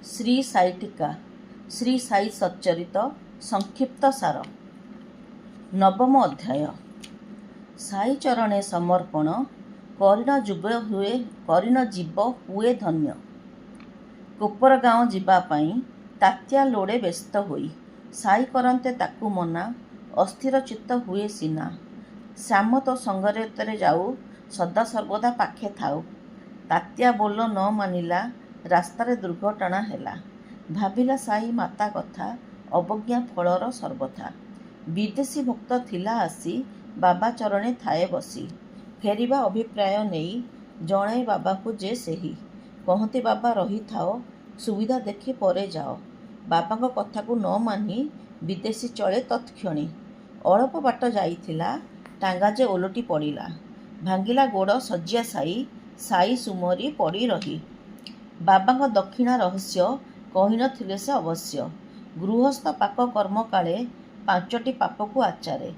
श्री साई टीका श्री साई सच्चरित संक्षिप्त सार नवम अध्याय साई चरणे समर्पण करिन जीव हुए धन्य। कोपरगाँव जीवापाई तात्या लोड़े व्यस्त होई साई करन्ते ताकू मना अस्थिर चित्त हुए सिना। श्याम तो संगरे जाऊ सदा सर्वदा पाखे थाऊ। तात्या बोल न मानिला रास्तारे दुर्घटना हेला। भाविला साई माता कथा अवज्ञा फलर सर्वथा। विदेशी भक्त थिला आसी बाबा चरणे थाए बसी। फेरिबा अभिप्राय नेई जणाई बाबा को जे सेही। कहती बाबा रही थाओ सुविधा देखी परे जाओ। बाबा कथा को न मानी विदेशी चले तत्क्षणी। अल्प बाट जाइथिला टांगा जे ओलटी पड़िला। भांगिला गोड़ सज्जिया साई साई सुमरी पड़ी रही। बाबा दक्षिणा रहस्य कही नथिले से अवश्य। गृहस्थ पाक कर्म काले 5टी पाप को आचारे।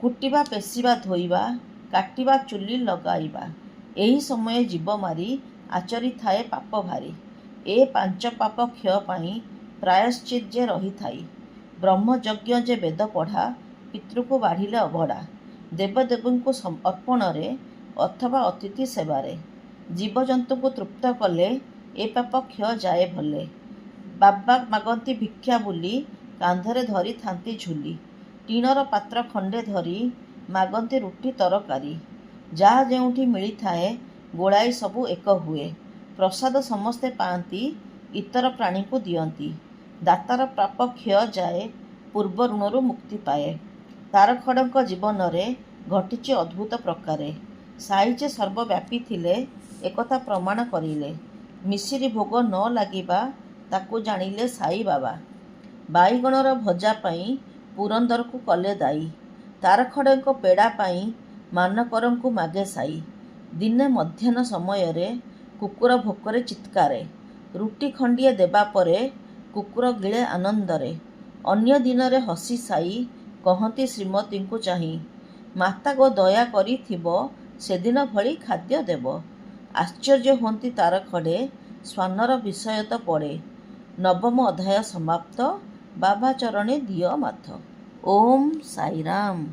कुटिबा पेशिबा धोइबा काटिबा चुली लगाइबा। एही समय जीव मारी आचरी थाए पाप भारी। ए 5 पाप क्षय पाई प्रायश्चित जे रही थाई। ब्रह्मयज्ञ जे वेद पढ़ा पितृ को बाढ़िले अभड़ा। देवदेवी को अर्पण रे अथवा अतिथि सेवारे। जीवजंतु को तृप्त कले ए पाप क्षय जाए भले। बाबा मागती भिक्षा बुली कांधरे धरी थांती झुली। टीणर पात्र खंडे धरी मागती रुटी तरकारी। जहा जेउठी मिली थाए गोड़ाई सबू एक हुए। प्रसाद समस्ते पाती इतर प्राणी को दियंती। दातार पाप क्षय जाए पूर्व ऋणरू मुक्ति पाए। तारखड़क जीवन रे घटिचे अद्भुत प्रकारे। साईचे सर्वव्यापी थिले एकथा प्रमाण करिले। मिश्री भोग न लागिबा ताकू जानिले साई बाबा। बाईगणर भजा पाई पुरंदर को कले दाई। तारखड़क पेड़ा पाई मानकर मागे साई। दिने मध्याह्न समय रे कुकुर भोकरे चित्कारे। रुटी खंडिए देबा परे कुकुर गिले आनंदरे। अन्य दिन रे हसी साई कहती श्रीमती को चाही माता गो दया करी थिबो सेदिन भली खाद्य देव। आश्चर्य होती तारखड़े स्वानर विषय तो पड़े। नवम अध्याय समाप्त। बाबा चरणे दियो माथ। ओम साई राम।